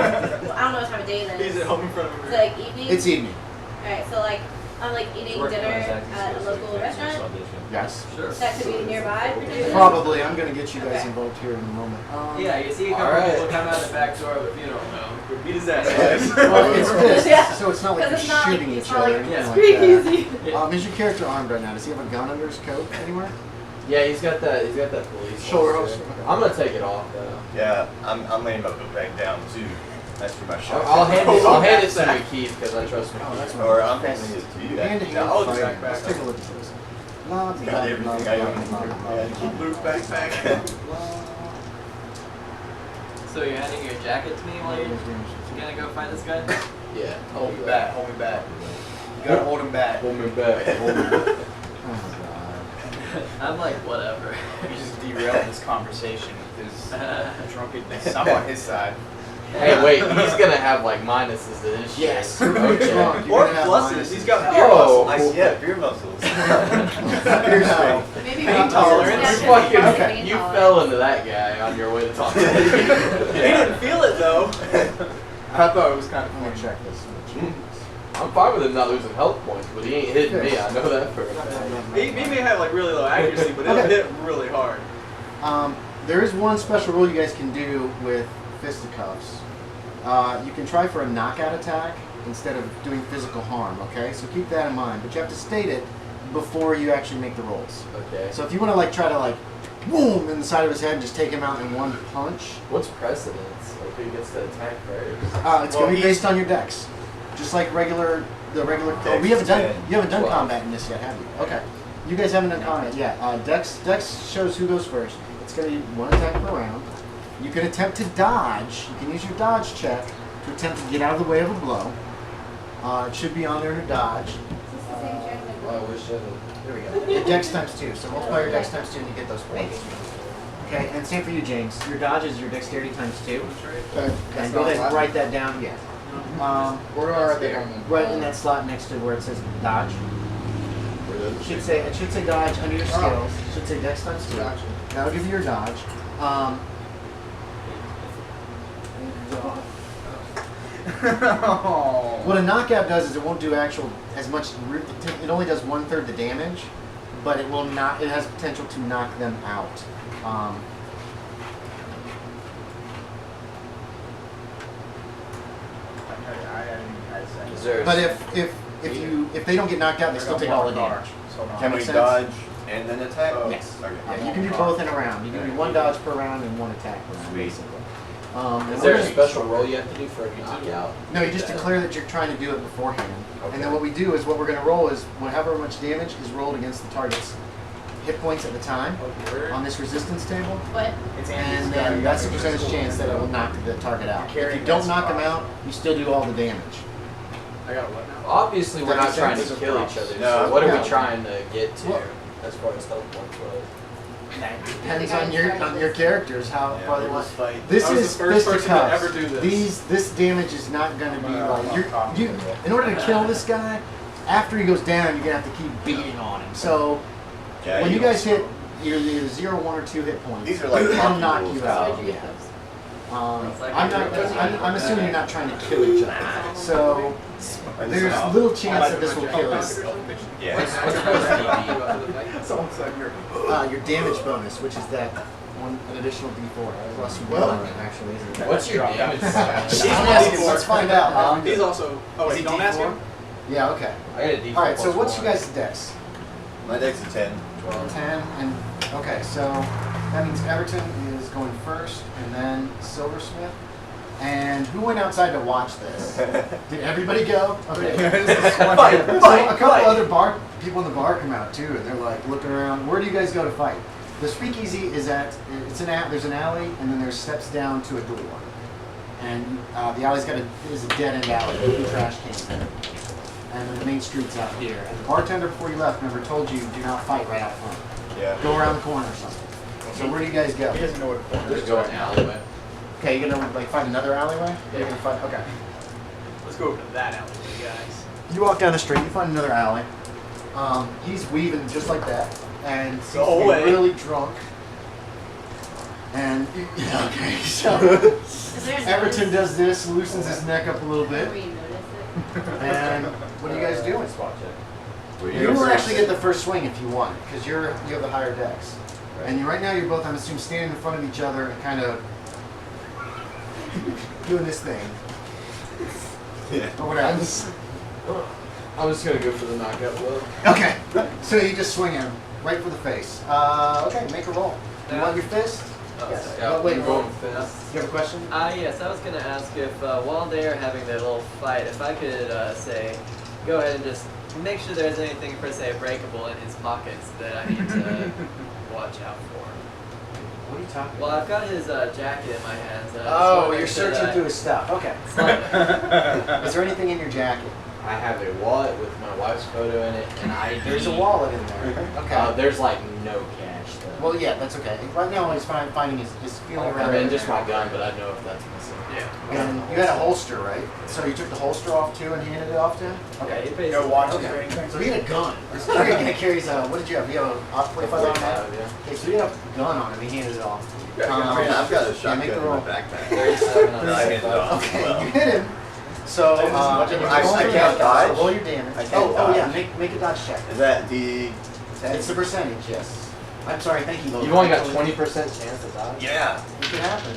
[SPEAKER 6] I don't know what time of day it
[SPEAKER 5] He's
[SPEAKER 6] is.
[SPEAKER 5] at home in front of
[SPEAKER 6] It's
[SPEAKER 5] me.
[SPEAKER 6] like evening.
[SPEAKER 1] It's evening.
[SPEAKER 6] Alright, so like, I'm like eating dinner at a local restaurant.
[SPEAKER 1] Yes.
[SPEAKER 3] Sure.
[SPEAKER 6] That could be nearby.
[SPEAKER 1] Probably. I'm gonna get you guys involved here in a moment.
[SPEAKER 3] Yeah, you see a couple
[SPEAKER 7] Alright.
[SPEAKER 3] people come out the back door of a funeral home.
[SPEAKER 5] Beat his ass.
[SPEAKER 1] Well, it's this,
[SPEAKER 6] Yeah.
[SPEAKER 1] so it's not like you're
[SPEAKER 6] Because it's not
[SPEAKER 1] shooting
[SPEAKER 6] like,
[SPEAKER 1] each
[SPEAKER 6] it's not
[SPEAKER 1] other or
[SPEAKER 6] like,
[SPEAKER 1] anything
[SPEAKER 3] yeah.
[SPEAKER 1] like
[SPEAKER 6] pretty
[SPEAKER 1] that.
[SPEAKER 6] easy.
[SPEAKER 1] Is your character armed right now? Does he have a gun under his coat anywhere?
[SPEAKER 7] Yeah, he's got that police.
[SPEAKER 1] Shoulder
[SPEAKER 7] holster.
[SPEAKER 1] holster.
[SPEAKER 7] I'm gonna take it off though.
[SPEAKER 2] Yeah, I'm laying my book back down too. That's for my shot.
[SPEAKER 7] I'll hand it to McKeefe because I trust
[SPEAKER 1] Oh, that's
[SPEAKER 7] McKeefe.
[SPEAKER 1] right.
[SPEAKER 2] Or I'm handing it to you.
[SPEAKER 1] Hand it
[SPEAKER 5] Yeah, I'll
[SPEAKER 1] here.
[SPEAKER 5] check back.
[SPEAKER 1] Let's take a look at this. Blah, blah,
[SPEAKER 2] Got everything
[SPEAKER 1] blah,
[SPEAKER 2] I
[SPEAKER 1] blah,
[SPEAKER 2] own.
[SPEAKER 1] blah, blah,
[SPEAKER 2] Yeah,
[SPEAKER 1] blah,
[SPEAKER 2] keep Luke's
[SPEAKER 1] blah,
[SPEAKER 2] backpack.
[SPEAKER 1] blah.
[SPEAKER 3] So you're handing your jacket to me while you're gonna go find this guy?
[SPEAKER 7] Yeah.
[SPEAKER 4] Hold me back. Hold me back. You gotta hold him back.
[SPEAKER 7] Hold me back. Hold me back.
[SPEAKER 1] Oh, God.
[SPEAKER 3] I'm like, whatever.
[SPEAKER 4] You just derailed this conversation with his drunkenness. I'm on his side.
[SPEAKER 7] Hey, wait, he's gonna have like minuses to this shit.
[SPEAKER 1] Yes, you're gonna be
[SPEAKER 7] Okay.
[SPEAKER 1] drunk. You're
[SPEAKER 5] Or
[SPEAKER 1] gonna have
[SPEAKER 5] pluses.
[SPEAKER 1] minuses.
[SPEAKER 5] He's got beer
[SPEAKER 7] Oh.
[SPEAKER 5] muscles.
[SPEAKER 2] Yeah, beer muscles.
[SPEAKER 1] Beer strength.
[SPEAKER 6] Maybe
[SPEAKER 1] Pain
[SPEAKER 6] we
[SPEAKER 1] tolerance.
[SPEAKER 6] Yeah,
[SPEAKER 7] You
[SPEAKER 6] just
[SPEAKER 7] fucking,
[SPEAKER 6] pain
[SPEAKER 7] you
[SPEAKER 6] tolerance.
[SPEAKER 7] fell into that guy on your way to talk to him.
[SPEAKER 5] He didn't feel it though.
[SPEAKER 4] I thought it was kind of
[SPEAKER 1] I'm gonna
[SPEAKER 4] funny.
[SPEAKER 1] check this.
[SPEAKER 7] I'm fine with him not losing health points, but he ain't hitting me. I know that for a fact.
[SPEAKER 5] He may have like really low accuracy, but it'll
[SPEAKER 1] Okay.
[SPEAKER 5] hit really hard.
[SPEAKER 1] There is one special rule you guys can do with fisticuffs. You can try for a knockout attack instead of doing physical harm, okay? So keep that in mind. But you have to state it before you actually make the rolls.
[SPEAKER 7] Okay.
[SPEAKER 1] So if you want to like try to like boom in the side of his head and just take him out in one punch,
[SPEAKER 7] What's precedence? Like who gets to attack first?
[SPEAKER 1] it's
[SPEAKER 2] Well,
[SPEAKER 1] going to be
[SPEAKER 2] he's-
[SPEAKER 1] based on your dex. Just like the regular.
[SPEAKER 2] Dex
[SPEAKER 1] We haven't done.
[SPEAKER 2] is 10.
[SPEAKER 1] You haven't done
[SPEAKER 7] 12.
[SPEAKER 1] combat in this yet, have you? Okay. You guys haven't done combat yet. Dex shows who goes first. It's going to be one attack per round. You can attempt to dodge. You can use your dodge check to attempt to get out of the way of a blow. It should be on there to dodge.
[SPEAKER 7] Well, I wish I had.
[SPEAKER 1] There we go. Your dex times 2. So multiply your dex times 2 and you get those points. Okay, and same for you, James. Your dodge is your dexterity times 2. Okay, and go ahead and write that down. Yeah.
[SPEAKER 4] Where are they?
[SPEAKER 1] Right in that slot next to where it says dodge. It should say dodge under your skills. It should say dex times 2.
[SPEAKER 4] Gotcha.
[SPEAKER 1] That'll give you your dodge. What a knockout does is it won't do as much. It only does 1/3 the damage, but it will not. It has potential to knock them out.
[SPEAKER 7] Is there?
[SPEAKER 1] But if they don't get knocked out, they still take all the damage.
[SPEAKER 2] Can we
[SPEAKER 1] makes sense?
[SPEAKER 2] dodge and then attack?
[SPEAKER 1] Yes.
[SPEAKER 2] Okay.
[SPEAKER 1] You can do both in a round. You can do one dodge per round and one attack per round,
[SPEAKER 2] Sweet.
[SPEAKER 1] basically.
[SPEAKER 7] Is there a special roll you have to do for every knockout?
[SPEAKER 1] No, you just declare that you're trying to do it beforehand. And then what we do is what we're going to roll is however much damage is rolled against the target's hit points at the time on this resistance table.
[SPEAKER 6] But
[SPEAKER 4] It's
[SPEAKER 1] And
[SPEAKER 4] Angus.
[SPEAKER 1] then that's the percentage chance that it will knock the target out. If you don't knock him out, you still do all the damage.
[SPEAKER 5] I got what now?
[SPEAKER 7] Obviously, we're not trying to
[SPEAKER 1] There's a
[SPEAKER 7] kill
[SPEAKER 1] cross.
[SPEAKER 7] each other.
[SPEAKER 2] No.
[SPEAKER 7] So what are
[SPEAKER 1] Yeah.
[SPEAKER 7] we trying to get to
[SPEAKER 1] Well-
[SPEAKER 7] as far as health points goes?
[SPEAKER 1] Depends on your characters how
[SPEAKER 2] Yeah,
[SPEAKER 1] far they
[SPEAKER 2] we'll
[SPEAKER 1] want.
[SPEAKER 2] just fight.
[SPEAKER 1] This
[SPEAKER 5] I was
[SPEAKER 1] is
[SPEAKER 5] the first person to
[SPEAKER 1] fisticuffs.
[SPEAKER 5] ever do this.
[SPEAKER 1] This damage is not going to be like you. In order to kill this guy, after he goes down, you're gonna have to keep beating on him. So
[SPEAKER 2] Yeah,
[SPEAKER 1] when you
[SPEAKER 2] don't-
[SPEAKER 1] guys hit either 0, 1, or 2 hit points,
[SPEAKER 2] These are like
[SPEAKER 1] he'll knock
[SPEAKER 2] hockey
[SPEAKER 1] you
[SPEAKER 2] rules.
[SPEAKER 1] out.
[SPEAKER 6] where'd you get those?
[SPEAKER 1] I'm assuming you're not trying to kill each other. So there's little chance that this will kill us.
[SPEAKER 2] Yeah.
[SPEAKER 4] Someone said you're.
[SPEAKER 1] Your damage bonus, which is that an additional D4 plus 1 actually. Isn't it?
[SPEAKER 7] What's your damage?
[SPEAKER 1] Let's find out.
[SPEAKER 5] He's also. Oh
[SPEAKER 1] Is
[SPEAKER 5] wait,
[SPEAKER 1] he
[SPEAKER 5] don't
[SPEAKER 1] D4?
[SPEAKER 5] ask him.
[SPEAKER 1] Yeah. Okay.
[SPEAKER 7] I got a D4
[SPEAKER 1] All right. So
[SPEAKER 7] plus
[SPEAKER 1] what's
[SPEAKER 7] 1.
[SPEAKER 1] you guys' dex?
[SPEAKER 2] My deck's a 10.
[SPEAKER 1] 10 and okay. So that means Everton is going first, and then Silversmith. And who went outside to watch this? Did everybody go? Okay. So a couple other people in the bar come out too, and they're like looking around. Where do you guys go to fight? The speakeasy is at there's an alley, and then there's steps down to a door. And the alley's is a dead end alley with two trash cans in it. And then the main street's out here. And the bartender before you left, remember, told you do not fight right out front.
[SPEAKER 2] Yeah.
[SPEAKER 1] Go around the corner or something. So where do you guys go?
[SPEAKER 4] He doesn't know what a corner
[SPEAKER 7] Just
[SPEAKER 4] is.
[SPEAKER 7] go in the alleyway.
[SPEAKER 1] Okay, you're gonna like find another alleyway? You're gonna find okay.
[SPEAKER 5] Let's go over to that alleyway, guys.
[SPEAKER 1] You walk down the street, you find another alley. He's weaving just like that, and he's
[SPEAKER 5] Go away.
[SPEAKER 1] really drunk. And okay, so
[SPEAKER 6] Is there a
[SPEAKER 1] Everton
[SPEAKER 6] notice?
[SPEAKER 1] does this, loosens his neck up a little bit,
[SPEAKER 6] Where you notice it?
[SPEAKER 1] and what are you guys doing?
[SPEAKER 7] Watch it.
[SPEAKER 2] Well,
[SPEAKER 1] You will actually get the first swing if you want, because you have the higher dex. And right now you're both, I'm assuming, standing in front of each other and kind of doing this thing.
[SPEAKER 2] Yeah.
[SPEAKER 1] Or whatever.
[SPEAKER 7] I'm just gonna go for the knockout blow.
[SPEAKER 1] Okay, so you just swing him right for the face. Okay, make a roll. You want your fist? Yes.
[SPEAKER 7] Yeah,
[SPEAKER 1] Oh, wait,
[SPEAKER 7] I'm
[SPEAKER 1] roll.
[SPEAKER 7] going fist.
[SPEAKER 1] You have a question?
[SPEAKER 3] Yes, I was gonna ask if while they're having their little fight, if I could say, go ahead and just make sure there's anything per se breakable in his pockets that I need to watch out for.
[SPEAKER 1] What are you talking
[SPEAKER 3] Well, I've got his jacket in my hands. And I just
[SPEAKER 1] Oh,
[SPEAKER 3] wanna
[SPEAKER 1] you're
[SPEAKER 3] make sure
[SPEAKER 1] searching
[SPEAKER 3] that
[SPEAKER 1] through his stuff. Okay. Is there anything in your jacket?
[SPEAKER 7] I have a wallet with my wife's photo in it, and
[SPEAKER 1] There's a wallet in there. Okay.
[SPEAKER 7] there's like no cash though.
[SPEAKER 1] Well, yeah, that's okay. Right now, he's finding his feeling around.
[SPEAKER 7] I mean,
[SPEAKER 1] in
[SPEAKER 7] just
[SPEAKER 1] there.
[SPEAKER 7] my gun, but I know if that's missing.
[SPEAKER 5] Yeah.
[SPEAKER 1] And you had a holster, right? So you took the holster off too and handed it off to him?
[SPEAKER 3] Okay, he
[SPEAKER 4] No
[SPEAKER 3] basically.
[SPEAKER 4] watches or
[SPEAKER 1] Okay.
[SPEAKER 4] anything.
[SPEAKER 1] So he had a gun. This guy carries a, what did you have? You have a 45 on that?
[SPEAKER 7] Yeah.
[SPEAKER 1] Okay, so you had a gun on him. He handed it off.
[SPEAKER 2] I mean, I've got a
[SPEAKER 1] Yeah, make
[SPEAKER 2] shotgun
[SPEAKER 1] the
[SPEAKER 2] in
[SPEAKER 1] roll.
[SPEAKER 2] my backpack.
[SPEAKER 7] 37 on
[SPEAKER 2] No, I handed it off.
[SPEAKER 1] Okay,
[SPEAKER 2] Well.
[SPEAKER 1] you hit him. So,
[SPEAKER 2] I can't dodge?
[SPEAKER 1] So roll your damage.
[SPEAKER 2] I can't
[SPEAKER 1] Oh, yeah,
[SPEAKER 2] dodge.
[SPEAKER 1] make a dodge check.
[SPEAKER 2] Is that D10?
[SPEAKER 1] It's the percentage, yes. I'm sorry, thank you, Logan.
[SPEAKER 7] You've only got 20% chance of dodge.
[SPEAKER 2] Yeah.
[SPEAKER 1] It could happen.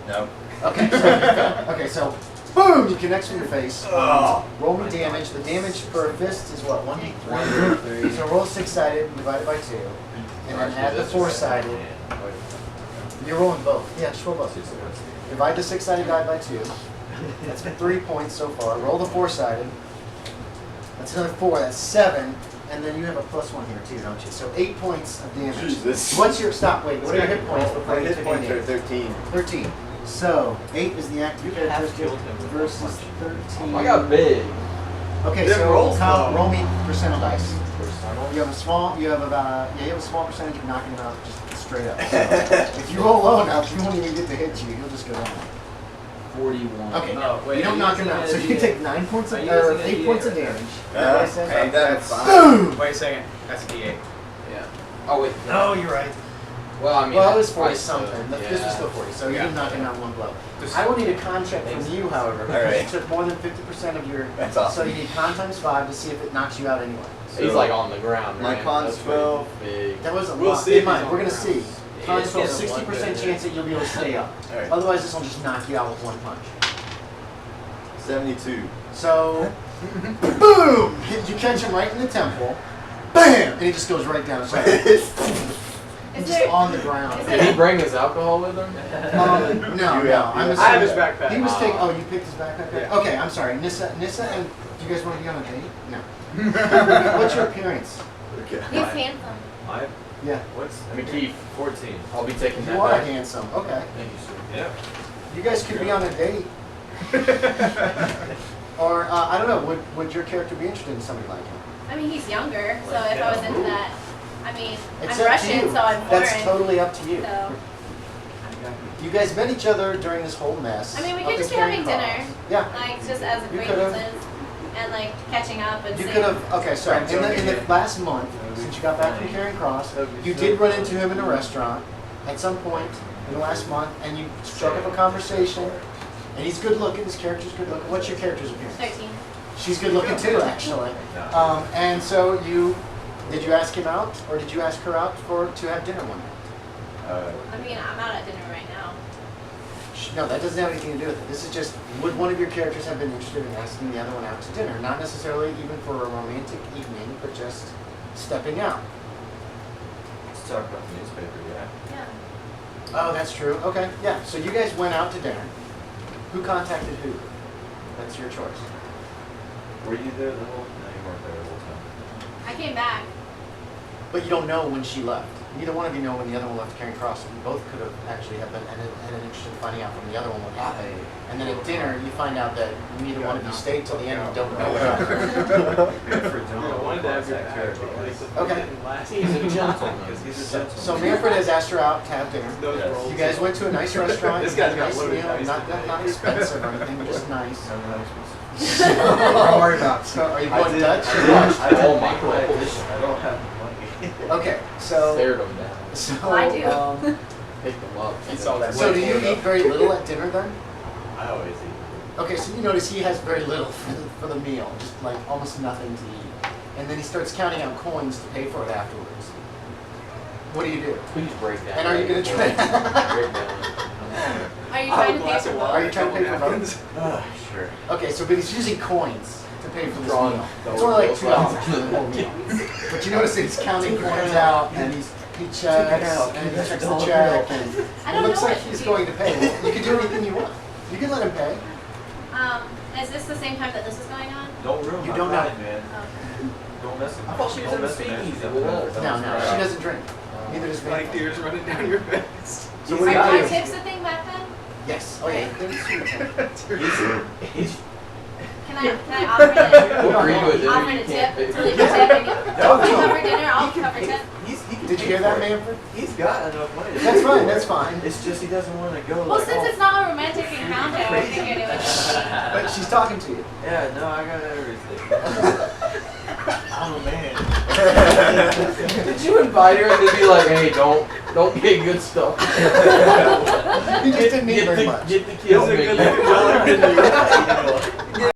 [SPEAKER 2] No.
[SPEAKER 1] Okay, so boom, he connects with your face.
[SPEAKER 2] Oh.
[SPEAKER 1] Roll me damage. The damage per fist is what, 1d3? So roll 6-sided, divide it by 2. And then add the 4-sided. You're rolling both. Yeah, just roll both. Divide the 6-sided die by 2. That's 3 points so far. Roll the 4-sided. That's another 4. That's 7. And then you have a +1 here too, don't you? So 8 points of damage.
[SPEAKER 2] Jesus.
[SPEAKER 1] What's your stop? Wait, what are your hit points before
[SPEAKER 2] My
[SPEAKER 1] you
[SPEAKER 2] hit
[SPEAKER 1] take
[SPEAKER 2] points
[SPEAKER 1] any
[SPEAKER 2] are
[SPEAKER 1] damage?
[SPEAKER 2] 13.
[SPEAKER 1] 13. So 8 is the active
[SPEAKER 3] You have
[SPEAKER 1] characteristic
[SPEAKER 3] killed him with
[SPEAKER 1] versus
[SPEAKER 3] one
[SPEAKER 1] 13.
[SPEAKER 7] I got big.
[SPEAKER 1] Okay,
[SPEAKER 5] Them
[SPEAKER 1] so
[SPEAKER 5] rolls,
[SPEAKER 1] Kyle,
[SPEAKER 5] though.
[SPEAKER 1] roll me percent of dice. You have a small percentage of knocking him out just straight up. So if you roll low enough, he won't even get to hit you. He'll just go down.
[SPEAKER 7] 41.
[SPEAKER 1] Okay,
[SPEAKER 3] Oh, wait,
[SPEAKER 1] you don't
[SPEAKER 3] are
[SPEAKER 1] knock
[SPEAKER 3] you
[SPEAKER 1] him out. So
[SPEAKER 3] using
[SPEAKER 1] you
[SPEAKER 3] a
[SPEAKER 1] take 9 points
[SPEAKER 3] Are
[SPEAKER 1] of,
[SPEAKER 3] you
[SPEAKER 1] or
[SPEAKER 3] using a
[SPEAKER 1] 8 points of
[SPEAKER 3] D8?
[SPEAKER 1] damage. Is that what I said?
[SPEAKER 2] Hey, that's
[SPEAKER 1] Boom!
[SPEAKER 4] Wait a second. That's a D8.
[SPEAKER 3] Yeah.
[SPEAKER 7] Oh wait.
[SPEAKER 1] No, you're right.
[SPEAKER 7] Well, I mean.
[SPEAKER 1] Well, it was
[SPEAKER 7] I
[SPEAKER 1] 40
[SPEAKER 7] still-
[SPEAKER 1] something. This was
[SPEAKER 7] yeah.
[SPEAKER 1] still 40, so you
[SPEAKER 4] Yeah.
[SPEAKER 1] didn't knock him out in one blow.
[SPEAKER 4] Just-
[SPEAKER 1] I will need a con check from you, however, because
[SPEAKER 2] right.
[SPEAKER 1] you took more than 50% of your.
[SPEAKER 2] That's awesome.
[SPEAKER 1] So you need con times 5 to see if it knocks you out anyway.
[SPEAKER 7] He's like on the ground.
[SPEAKER 2] My
[SPEAKER 7] right?
[SPEAKER 2] con's
[SPEAKER 7] That's pretty
[SPEAKER 2] 12.
[SPEAKER 7] Big.
[SPEAKER 1] That wasn't
[SPEAKER 5] We'll
[SPEAKER 1] luck.
[SPEAKER 5] see if
[SPEAKER 1] Never
[SPEAKER 5] he's
[SPEAKER 1] mind,
[SPEAKER 5] on
[SPEAKER 1] we're gonna
[SPEAKER 5] the
[SPEAKER 1] see.
[SPEAKER 3] Yeah,
[SPEAKER 1] Con
[SPEAKER 3] just
[SPEAKER 1] 12,
[SPEAKER 3] get him
[SPEAKER 1] 60%
[SPEAKER 3] one bit.
[SPEAKER 1] chance that you'll be able to stay up.
[SPEAKER 2] Alright.
[SPEAKER 1] Otherwise, this will just knock you out with one punch.
[SPEAKER 2] 72.
[SPEAKER 1] So, boom! You catch him right in the temple. Bam! And he just goes right down. So,
[SPEAKER 6] Is
[SPEAKER 1] just
[SPEAKER 6] there,
[SPEAKER 1] on the ground.
[SPEAKER 6] is
[SPEAKER 7] Did he bring his alcohol with him?
[SPEAKER 1] No.
[SPEAKER 2] You have-
[SPEAKER 1] I'm
[SPEAKER 5] I have his
[SPEAKER 1] assuming-
[SPEAKER 5] backpack.
[SPEAKER 1] He was taking. Oh, you picked his backpack.
[SPEAKER 5] Yeah.
[SPEAKER 1] Okay, I'm sorry. Nissa, and do you guys want to be on a date? No. What's your appearance?
[SPEAKER 2] Okay.
[SPEAKER 6] he's handsome.
[SPEAKER 1] Yeah.
[SPEAKER 8] What's
[SPEAKER 7] McKeefe.
[SPEAKER 8] 14.
[SPEAKER 7] I'll be taking that
[SPEAKER 1] You are
[SPEAKER 7] back.
[SPEAKER 1] handsome. Okay.
[SPEAKER 7] Thank you, sir.
[SPEAKER 8] Yeah.
[SPEAKER 1] You guys could be on a date. Or, I don't know, would your character be interested in somebody like him?
[SPEAKER 6] I mean, he's younger, so if I was into that, I mean,
[SPEAKER 1] It's
[SPEAKER 6] I'm
[SPEAKER 1] up to
[SPEAKER 6] Russian,
[SPEAKER 1] you.
[SPEAKER 6] so I'm foreign.
[SPEAKER 1] That's totally up to you.
[SPEAKER 6] So,
[SPEAKER 1] You guys met each other during this whole mess.
[SPEAKER 6] I mean, we
[SPEAKER 1] up
[SPEAKER 6] could
[SPEAKER 1] at
[SPEAKER 6] just be
[SPEAKER 1] Caring
[SPEAKER 6] having
[SPEAKER 1] Cross.
[SPEAKER 6] dinner,
[SPEAKER 1] Yeah.
[SPEAKER 6] like just as
[SPEAKER 1] You could've-
[SPEAKER 6] acquaintances, and like catching up and
[SPEAKER 1] You
[SPEAKER 6] saying.
[SPEAKER 1] could have, okay, so in the last month, since you got back from Caring Cross, you did run into him in a restaurant at some point in the last month, and you struck up a conversation, and he's good looking, his character's good looking. What's your character's appearance?
[SPEAKER 6] 13.
[SPEAKER 1] She's good looking too, actually. And so did you ask him out, or did you ask her out to have dinner one night?
[SPEAKER 6] I mean, I'm out at dinner right now.
[SPEAKER 1] No, that doesn't have anything to do with it. This is just, would one of your characters have been interested in asking the other one out to dinner? Not necessarily even for a romantic evening, but just stepping out.
[SPEAKER 8] Let's talk about the newspaper, yeah.
[SPEAKER 6] Yeah.
[SPEAKER 1] Oh, that's true. Okay, yeah. So you guys went out to dinner. Who contacted who? That's your choice.
[SPEAKER 8] Were you there the whole? No, you weren't there the whole time.
[SPEAKER 6] I came back.
[SPEAKER 1] But you don't know when she left. Neither one of you know when the other one left Caring Cross. You both could have actually had an interest in finding out from the other one what happened. And then at dinner, you find out that neither one of you stayed till the end and don't know what happened.
[SPEAKER 8] Manfred
[SPEAKER 5] I wanted to have your back, but like,
[SPEAKER 1] Okay.
[SPEAKER 7] He's a gentleman.
[SPEAKER 8] Because he's a gentleman.
[SPEAKER 1] So Manfred has asked her out to have dinner.
[SPEAKER 5] those
[SPEAKER 8] Yes.
[SPEAKER 5] roles.
[SPEAKER 1] You guys went to a nice restaurant.
[SPEAKER 5] This
[SPEAKER 1] You had
[SPEAKER 5] guy's
[SPEAKER 1] a
[SPEAKER 5] got
[SPEAKER 1] nice
[SPEAKER 5] loaded
[SPEAKER 1] meal,
[SPEAKER 5] dice
[SPEAKER 1] not
[SPEAKER 5] today.
[SPEAKER 1] expensive or anything, just nice.
[SPEAKER 8] Don't worry about it.
[SPEAKER 1] So are you
[SPEAKER 8] I
[SPEAKER 1] going
[SPEAKER 8] did-
[SPEAKER 1] Dutch?
[SPEAKER 8] I did
[SPEAKER 7] Oh my
[SPEAKER 8] make my
[SPEAKER 7] God.
[SPEAKER 8] addition. I don't have money.
[SPEAKER 1] Okay, so
[SPEAKER 7] Stared him down.
[SPEAKER 6] Well, I do.
[SPEAKER 7] Picked him up.
[SPEAKER 4] He saw that.
[SPEAKER 1] So do you eat very little at dinner then?
[SPEAKER 8] I always eat.
[SPEAKER 1] Okay, so you notice he has very little for the meal, just like almost nothing to eat. And then he starts counting out coins to pay for it afterwards. What do you do?
[SPEAKER 7] Please break down.
[SPEAKER 1] And are you gonna try-
[SPEAKER 7] Break down.
[SPEAKER 6] Are you
[SPEAKER 5] I'll
[SPEAKER 6] trying to pay
[SPEAKER 5] glass
[SPEAKER 6] for
[SPEAKER 5] of
[SPEAKER 6] both?
[SPEAKER 5] water,
[SPEAKER 1] Are you trying to pay for
[SPEAKER 5] couple
[SPEAKER 1] both?
[SPEAKER 5] napkins.
[SPEAKER 8] Sure.
[SPEAKER 1] Okay, so but he's using coins to pay for this
[SPEAKER 7] Drawing
[SPEAKER 1] meal. It's
[SPEAKER 7] those
[SPEAKER 1] only like
[SPEAKER 7] bills
[SPEAKER 1] $2
[SPEAKER 7] out.
[SPEAKER 1] for the whole meal. But you notice that he's counting coins out and he checks and he checks the check and
[SPEAKER 6] I
[SPEAKER 1] it
[SPEAKER 6] don't
[SPEAKER 1] looks
[SPEAKER 6] know
[SPEAKER 1] like
[SPEAKER 6] what to
[SPEAKER 1] he's
[SPEAKER 6] do.
[SPEAKER 1] going to pay. Well, you can do anything you want. You can let him pay.
[SPEAKER 6] Is this the same time that this is going on?
[SPEAKER 8] Don't ruin
[SPEAKER 1] You
[SPEAKER 8] my
[SPEAKER 1] don't
[SPEAKER 8] ride,
[SPEAKER 1] know.
[SPEAKER 8] man.
[SPEAKER 6] Okay.
[SPEAKER 8] Don't mess with
[SPEAKER 7] I thought she was
[SPEAKER 8] don't
[SPEAKER 7] in the
[SPEAKER 8] mess with
[SPEAKER 7] speakeasy
[SPEAKER 8] Nancy.
[SPEAKER 7] with us.
[SPEAKER 1] No, she doesn't drink. Neither does
[SPEAKER 5] Like
[SPEAKER 1] Manfred.
[SPEAKER 5] tears running down your face.
[SPEAKER 1] So what do you
[SPEAKER 6] Are
[SPEAKER 1] do?
[SPEAKER 6] tips a thing back then?
[SPEAKER 1] Yes. Oh yeah.
[SPEAKER 6] Can I offer to
[SPEAKER 7] We'll agree with it.
[SPEAKER 6] offer
[SPEAKER 7] You
[SPEAKER 6] to
[SPEAKER 7] can't
[SPEAKER 6] tip?
[SPEAKER 7] pay
[SPEAKER 6] To leave
[SPEAKER 7] for
[SPEAKER 6] a
[SPEAKER 7] it.
[SPEAKER 6] tip and you cover dinner, I'll cover tip.
[SPEAKER 1] Did you hear that, Manfred?
[SPEAKER 8] He's got enough money.
[SPEAKER 1] That's fine. That's fine.
[SPEAKER 8] It's just he doesn't want to go
[SPEAKER 6] Well,
[SPEAKER 8] like,
[SPEAKER 6] since
[SPEAKER 8] oh,
[SPEAKER 6] it's not a romantic encounter, I figured it was.
[SPEAKER 1] But she's talking to you.
[SPEAKER 8] yeah, no, I got everything. I'm a man.
[SPEAKER 7] Did you invite her and then be like, hey, don't get good stuff?
[SPEAKER 1] You just didn't eat very
[SPEAKER 7] Get
[SPEAKER 1] much.
[SPEAKER 7] the kids.
[SPEAKER 5] He's a good looking dollar.